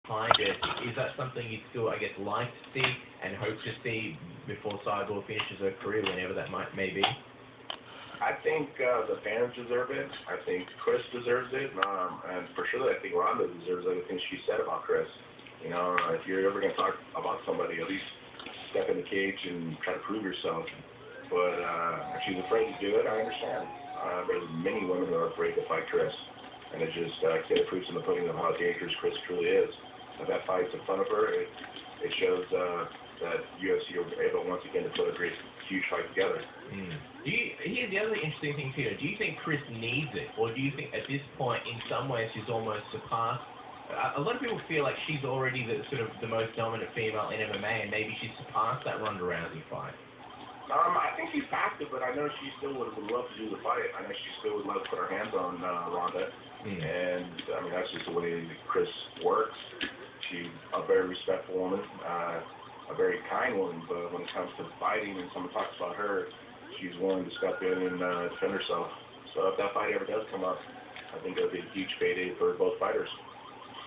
behind it. Is that something you'd still, I guess, like to see and hope to see before Cyborg finishes her career, whenever that may be? I think the fans deserve it. I think Chris deserves it. And for sure, I think Ronda deserves everything she said about Chris. You know, if you're ever going to talk about somebody, at least step in the cage and try to prove yourself. But if she's afraid to do it, I understand. There's many women who are afraid to fight Chris. And it just it proves in the pudding of how dangerous Chris truly is. If that fight's in front of her, it shows that UFC are able once again to put a great, huge fight together. Here's the other interesting thing, Peter. Do you think Chris needs it? Or do you think at this point, in some ways, she's almost surpassed? A lot of people feel like she's already the most dominant female in MMA, and maybe she's surpassed that Ronda Rousey fight. I think she's past it, but I know she still would love to do the fight. I know she still would love to put her hands on Ronda. And, I mean, that's just the way Chris works. She's a very respectful woman, a very kind woman, but when it comes to fighting and someone talks about her, she's willing to step in and defend herself. So if that fight ever does come up, I think it'll be a huge payday for both fighters.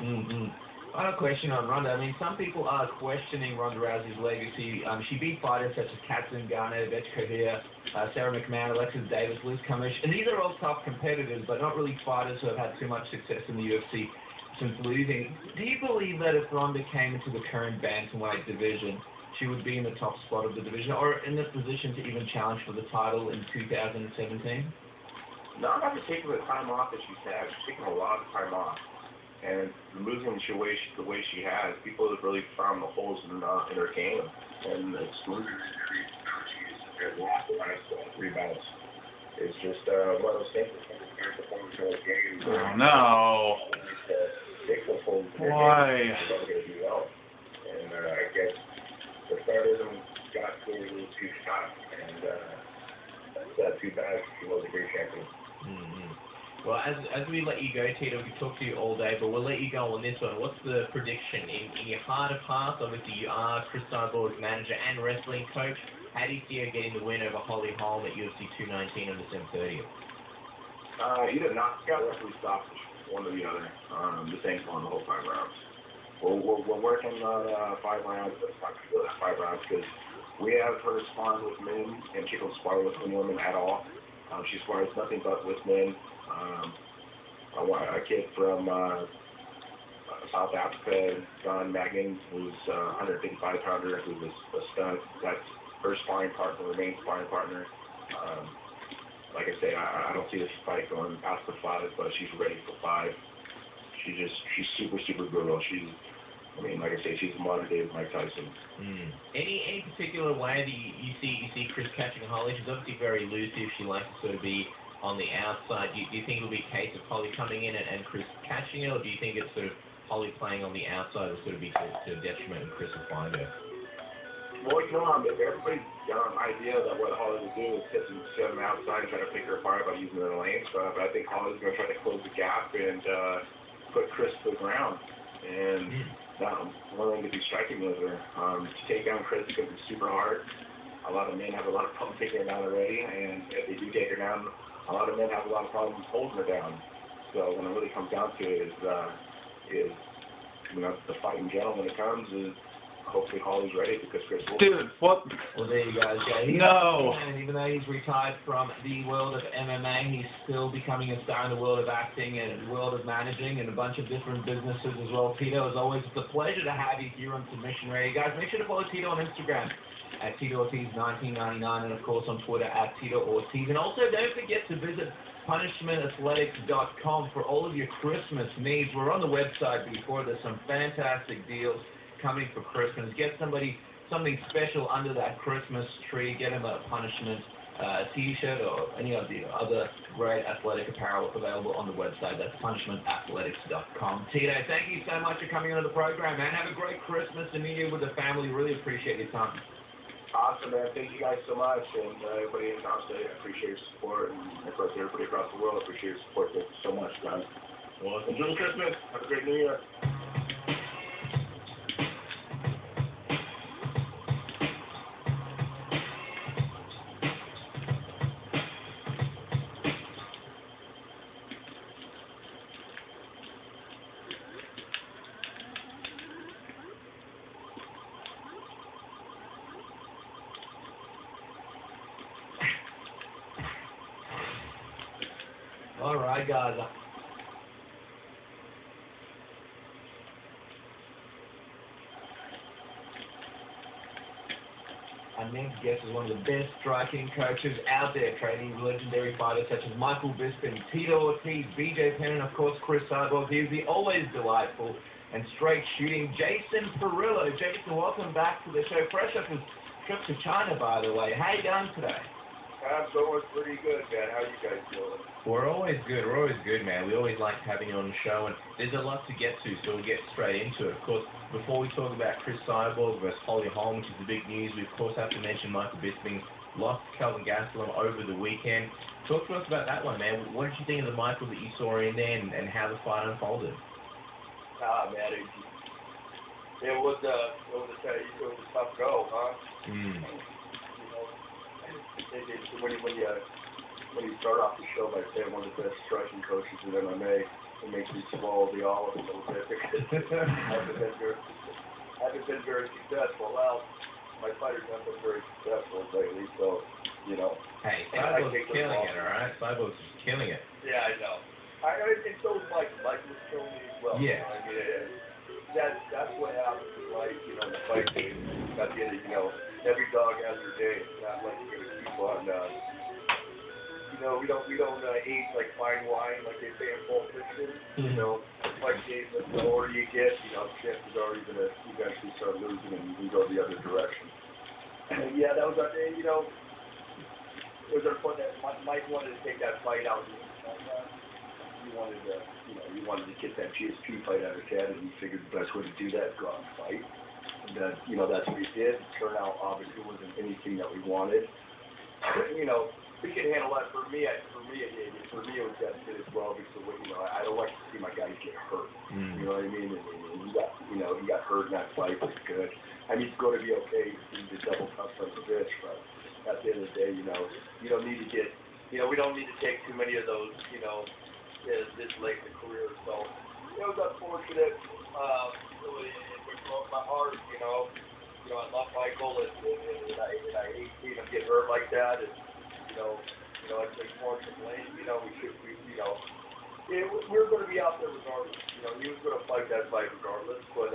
Final question on Ronda. I mean, some people are questioning Ronda Rousey's legacy. She beat fighters such as Kat Zingano, Vetch Kohir, Sarah McMahon, Alexis Davis, Liz Cummings, and these are all tough competitors, but not really fighters who have had too much success in the UFC since losing. Do you believe that if Ronda came into the current bantamweight division, she would be in the top spot of the division, or in the position to even challenge for the title in 2017? No, not just taking the time off that she's had. She's taking a lot of time off. And losing the way she has, people have really found the holes in her game. And it's losing there's lots of nice rebounds. It's just one of those things that sometimes performance in the game. Oh, no. Why? And I guess the stardom got to a little too shot. And that's too bad. She was a great champion. Well, as we let you go, Tito, we could talk to you all day, but we'll let you go on this one. What's the prediction? In your heart of hearts, obviously you are Chris Cyborg's manager and wrestling coach. How do you see her getting the win over Holly Holm at UFC 219 on December 30th? Either knockout or roughly stoppage, one or the other. The same on the whole 5 rounds. We're working on 5 rounds, but it's not going to be 5 rounds because we have her sparring with men, and she don't spar with women at all. She spars nothing but with men. A kid from South Africa, Don Magnin, who's a 155-pounder, who's a stud. That's her sparring partner, her main sparring partner. Like I say, I don't see this fight going past the 5, but she's ready for 5. She's super, super brutal. Like I say, she's a modern day Mike Tyson. Any particular way that you see Chris catching Holly? She's obviously very elusive. She likes to sort of be on the outside. Do you think it'll be a case of Holly coming in and Chris catching it, or do you think it's sort of Holly playing on the outside will sort of be to detriment and Chris will find her? Well, everybody's got an idea that what Holly will do is sit on the outside and try to pick her apart by using the lanes, but I think Holly's going to try to close the gap and put Chris to the ground. And not willing to be striking with her. To take down Chris is going to be super hard. A lot of men have a lot of problems taking her down already, and if they do take her down, a lot of men have a lot of problems holding her down. So when it really comes down to it, the fight in general when it comes is hopefully Holly's ready because Chris will. Dude, what? Well, there you guys go. No. And even though he's retired from the world of MMA, he's still becoming a star in the world of acting and the world of managing and a bunch of different businesses as well. Tito, as always, it's a pleasure to have you here on Submission Radio. Guys, make sure to follow Tito on Instagram at Tito Ortiz 1999 and, of course, on Twitter at Tito Ortiz. And also, don't forget to visit punishmentathletics.com for all of your Christmas needs. We're on the website before. There's some fantastic deals coming for Christmas. Get somebody something special under that Christmas tree. Get them a Punishment t-shirt or any of the other great athletic apparel available on the website. That's punishmentathletics.com. Tito, thank you so much for coming onto the program, man. Have a great Christmas and New Year with the family. Really appreciate your time. Awesome, man. Thank you guys so much. And everybody in Australia, I appreciate your support. And, of course, everybody across the world, appreciate your support. Thank you so much, guys. Well, enjoy Christmas. Have a great New Year. Hi, guys. Our next guest is one of the best striking coaches out there, training legendary fighters such as Michael Bisping, Tito Ortiz, BJ Penn, and of course Chris Cyborg. He's the always delightful and straight shooting Jason Perillo. Jason, welcome back to the show. Fresh off his trip to China, by the way. How you going today? I'm going pretty good, man. How you guys doing? We're always good, man. We always like having you on the show, and there's a lot to get to, so we'll get straight into it. Of course, before we talk about Chris Cyborg versus Holly Holm, which is the big news, we of course have to mention Michael Bisping lost Kelvin Gastelum over the weekend. Talk to us about that one, man. What did you think of the Michael that you saw in there, and how the fight unfolded? Man, it was a tough go, huh? You know, when you start off the show by saying one of the best striking coaches in MMA, it makes me swallow the olive a little bit because I haven't been very successful. Well, my fighters haven't been very successful lately, so you know. Hey, Cyborg's killing it, all right? Cyborg's just killing it. Yeah, I know. And so was Mike. Mike was killing me as well. Yeah. I mean, that's what happens in life, you know, in the fight game. At the end, you know, every dog has their day. It's not like you're gonna keep on. You know, we don't age like fine wine, like they say in Pulp Fiction. You know, fight game. The older you get, you know, chances are you're gonna eventually start losing, and you can go the other direction. Yeah, that was you know, it was unfortunate that Mike wanted to take that fight out. You wanted to get that GSP fight out of his head, and he figured the best way to do that is go out and fight. And you know, that's what he did. It turned out obviously it wasn't anything that we wanted. You know, we can handle that. For me, it was devastating as well because you know, I don't like to see my guys get hurt. You know what I mean? And he got hurt in that fight. It's good. I mean, it's going to be okay. He's a double tough son of a bitch, but at the end of the day, you know, you don't need to get, you know, we don't need to take too many of those, you know, this late in the career. So it was unfortunate. It broke my heart. You know, I love Michael, and I hate seeing him get hurt like that. And it's unfortunate. You know, we're going to be out there regardless. You know, he was going to fight that fight regardless. But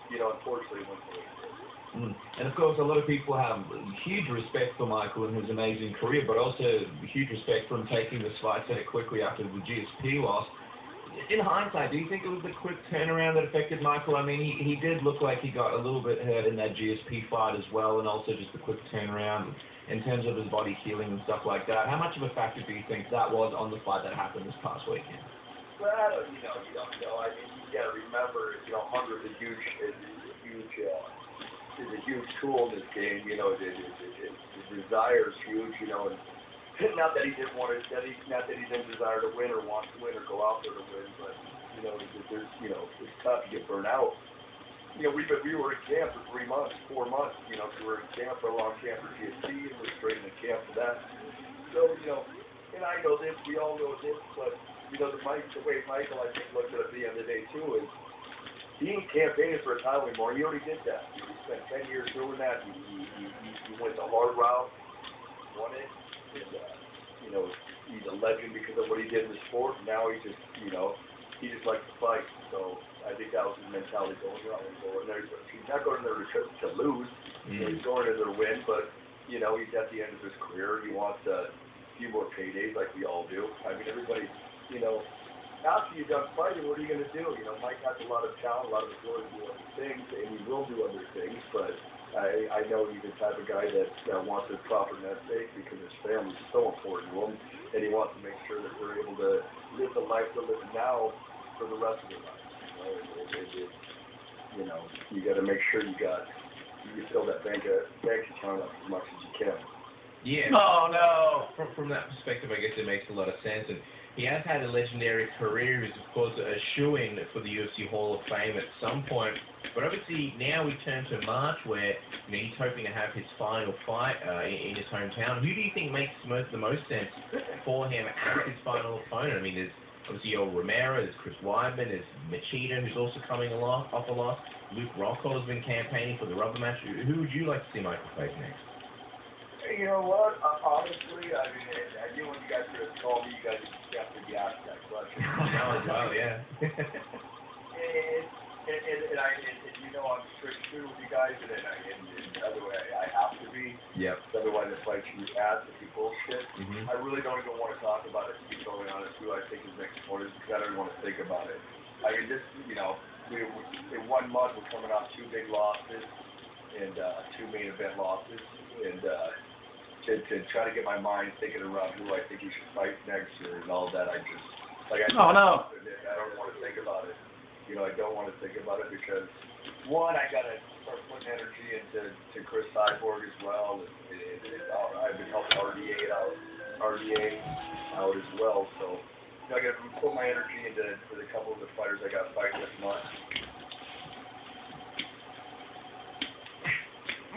you know, unfortunately, it went the way it did. And of course, a lot of people have huge respect for Michael and his amazing career, but also huge respect for him taking this fight so quickly after the GSP loss. In hindsight, do you think it was the quick turnaround that affected Michael? I mean, he did look like he got a little bit hurt in that GSP fight as well, and also just the quick turnaround in terms of his body healing and stuff like that. How much of a factor do you think that was on the fight that happened this past weekend? Well, you don't know. I mean, you got to remember, you know, hunger is a huge tool in this game. You know, the desire is huge. You know, and not that he didn't want to, not that he didn't desire to win or want to win or go out there to win, but you know, it's tough to get burnt out. You know, we were in camp for 3 months, 4 months. You know, we were in camp for a long camp for GSP, and we're straight in the camp for that. So you know, and I know this, we all know this, but you know, the way Michael, I think, looked at it at the end of the day too is. He ain't campaigning for a title anymore. He already did that. He spent 10 years doing that. He went the hard route, won it. And, you know, he's a legend because of what he did in the sport. Now he just likes to fight. So I think that was his mentality going around. He's not going there to lose. You know, he's going in there to win. But you know, he's at the end of his career. He wants a few more paydays, like we all do. I mean, everybody, you know. After you're done fighting, what are you going to do? You know, Mike has a lot of talent, a lot of ability to do other things, and he will do other things, but I know he's the type of guy that wants a proper nest egg because his family's so important to him, and he wants to make sure that they're able to live the life they're living now for the rest of their life. You know, you got to make sure you fill that bank account up as much as you can. Yeah. Oh, no. From that perspective, I guess it makes a lot of sense. And he has had a legendary career. He's, of course, a shoo-in for the UFC Hall of Fame at some point. But obviously, now we turn to March, where he's hoping to have his final fight in his hometown. Who do you think makes the most sense for him as his final opponent? I mean, there's obviously Romero, there's Chris Weidman, there's Machida, who's also coming off a loss. Luke Rockhold has been campaigning for the rubber match. Who would you like to see Michael face next? You know what? Honestly, I mean, I knew when you guys were going to call me, you guys would definitely be asking that question. Oh, yeah. And you know I'm straight through with you guys, and the other way I have to be. Yep. Otherwise, it's like you ask if you bullshit. Mm-hmm. I really don't even want to talk about it, to be totally honest, who I think is next opponent, because I don't even want to think about it. I mean, this, you know, we in 1 month, we're coming off 2 big losses and 2 main event losses, and to try to get my mind thinking around who I think we should fight next year and all that, I just, like, I don't want to think about it. You know, I don't want to think about it because, one, I got to start putting energy into Chris Cyborg as well. I've been helping RDA out as well. So, you know, I got to put my energy into a couple of the fighters I got fighting this month.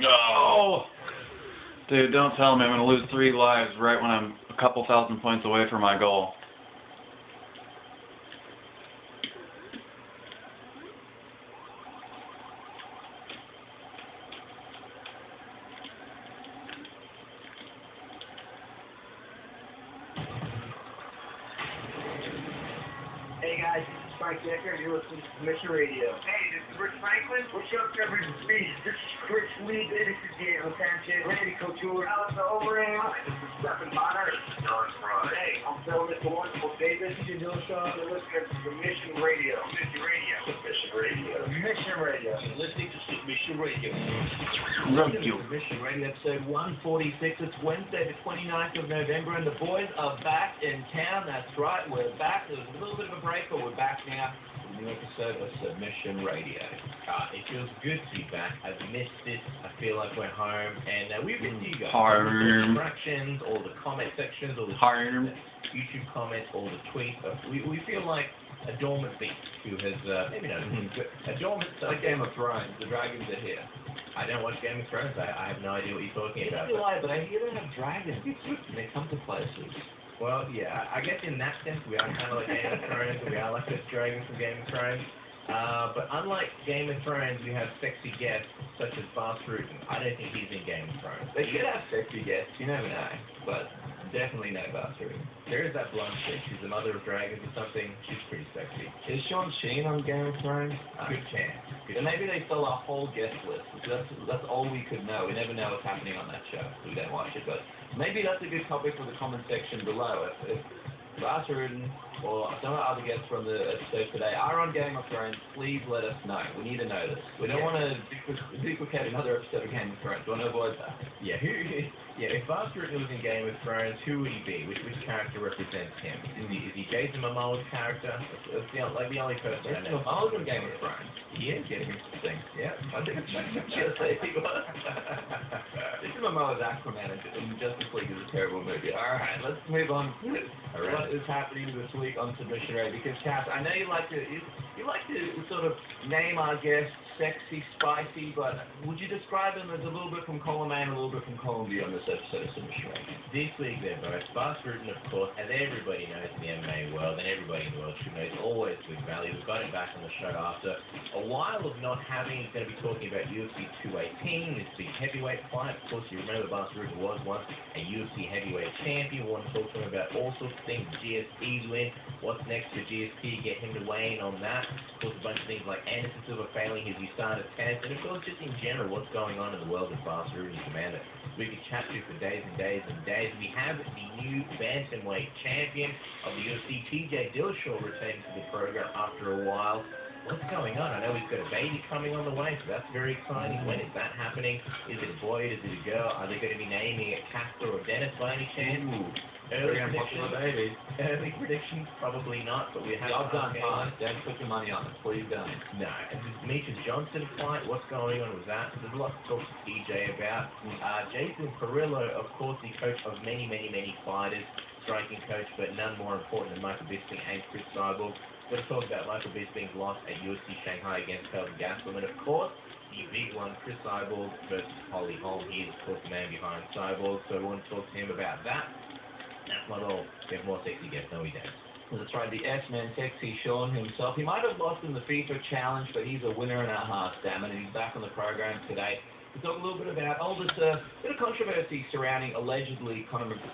No! Dude, don't tell me I'm going to lose 3 lives right when I'm a couple thousand points away from my goal. Hey guys, this is Frank Decker. You're listening to Submission Radio. Hey, this is Rich Franklin. What's up, Jeffrey Speed? This is Chris Lee. This is Diego Sanchez. Randy Couture. Alex Overeem. This is Stephen Bonner. John Fry. Hey, I'm Phil Mr. Wonderful Davis. You're listening to Submission Radio. Submission Radio. Submission Radio. Submission Radio. You're listening to Submission Radio. Radio. Submission Radio, episode 146. It's Wednesday, the 29th of November, and the boys are back in town. That's right, we're back. There was a little bit of a break, but we're back now with a new episode of Submission Radio. It feels good to be back. I've missed it. I feel like we're home, and we've missed you guys. Home. All the interactions, all the comment sections, all the Home. YouTube comments, all the tweets. We feel like a dormant beast who has, maybe not, a dormant, like Game of Thrones. The dragons are here. I don't watch Game of Thrones. I have no idea what you're talking about. Neither do I, but I hear they have dragons and they come to places. Well, yeah, I guess in that sense we are kind of like Game of Thrones, and we are like the dragons from Game of Thrones. But unlike Game of Thrones, we have sexy guests such as Bas Rutten. I don't think he's in Game of Thrones. They should have sexy guests, you never know, but definitely no Bas Rutten. There is that blonde chick. She's the mother of dragons or something. She's pretty sexy. Is Sean Sheen on Game of Thrones? Good chance. Then maybe they fill our whole guest list. That's all we could know. We never know what's happening on that show. We don't watch it, but maybe that's a good topic for the comment section below. If Bas Rutten or some of the other guests from the episode today are on Game of Thrones, please let us know. We need to know this. We don't want to duplicate another episode of Game of Thrones. We want to avoid that. Yeah, if Bas Rutten was in Game of Thrones, who would he be? Which character represents him? Is he Jason Momoa's character? That's the only person I know. Jason Momoa's in Game of Thrones. He is getting interesting. Yeah, I think it's Just say he was. Jason Momoa's Aquaman in Justice League is a terrible movie. All right, let's move on to what is happening this week on Submission Radio. Because Cass, I know you like to sort of name our guests sexy, spicy, but would you describe them as a little bit from column A and a little bit from column B on this episode of Submission Radio? This week they're both Bas Rutten, of course, as everybody knows in the MMA world, and everybody in the world should know, is always good value. We've got him back on the show after a while of not having. He's going to be talking about UFC 218, this big heavyweight fight. Of course, you remember Bas Rutten was once a UFC heavyweight champion. We want to talk to him about all sorts of things. GSP's win, what's next for GSP, get him to weigh in on that. Of course, a bunch of things like Anderson Silva failing his USADA test, and of course, just in general, what's going on in the world of Bas Rutten and Commander. We could chat to for days and days and days. We have the new bantamweight champion of the UFC, TJ Dillashaw, returning to the program after a while. What's going on? I know he's got a baby coming on the way, so that's very exciting. When is that happening? Is it a boy? Is it a girl? Are they going to be naming it Casper or Dennis by any chance? Early predictions, probably not, but we have Y'all done fine. Don't put your money on it. Please don't. No. And the Demetrius Johnson fight, what's going on with that? There's a lot to talk to TJ about. Jason Perillo, of course, the coach of many, many, many fighters, striking coach, but none more important than Michael Bisping and Chris Cyborg. We're going to talk about Michael Bisping's loss at UFC Shanghai against Kelvin Gastelum, and of course, the big one, Chris Cyborg versus Holly Holm. He is, of course, the man behind Cyborg, so we want to talk to him about that. That's not all. We have more sexy guests. No, we don't. That's right, the S-Man Sexy Sean himself. He might have lost in the FIFA challenge, but he's a winner in our hearts, damn it, and he's back on the program today. We'll talk a little bit about this bit of controversy surrounding allegedly Conor McGregor.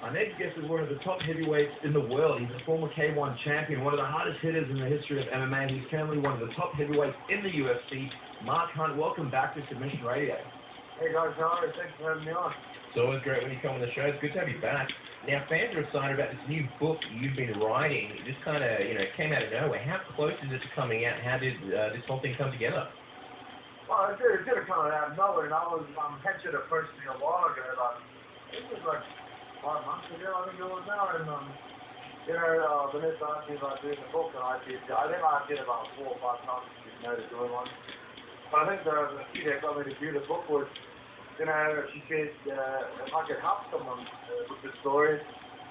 Our next guest is one of the top heavyweights in the world. He's a former K1 champion, one of the hardest hitters in the history of MMA. He's currently one of the top heavyweights in the UFC. Mark Hunt, welcome back to Submission Radio. Hey guys, how are you? Thanks for having me on. It's always great when you come on the show. It's good to have you back. Now, fans are excited about this new book you've been writing. It just kind of, came out of nowhere. How close is it to coming out? How did this whole thing come together? Well, it did come out of nowhere, and I was mentioned it personally a while ago. It was like 5 months ago, I think it was now, and Vanessa asked me about doing the book, and I think I did about 4 or 5 times to doing one. But I think the key that got me to do the book was, she said if I could help someone with the story,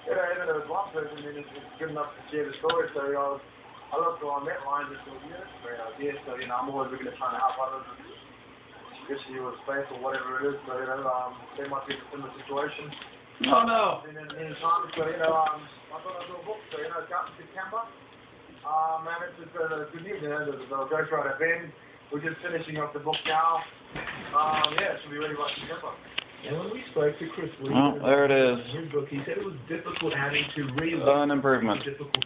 even if it was one person, then it's good enough to share the story. So I looked along that line and thought, yeah, that's a great idea. So I'm always looking to try and help others with issue or space or whatever it is. So they might be in a similar situation. Oh no! And then in time, so I thought I'd do a book. So it's out in September. And it's just good news. The ghostwriter Ben, we're just finishing up the book now. It should be ready by September. And when we spoke to Chris Lee, Oh, there it is. his book, he said it was difficult having to relearn An improvement. difficult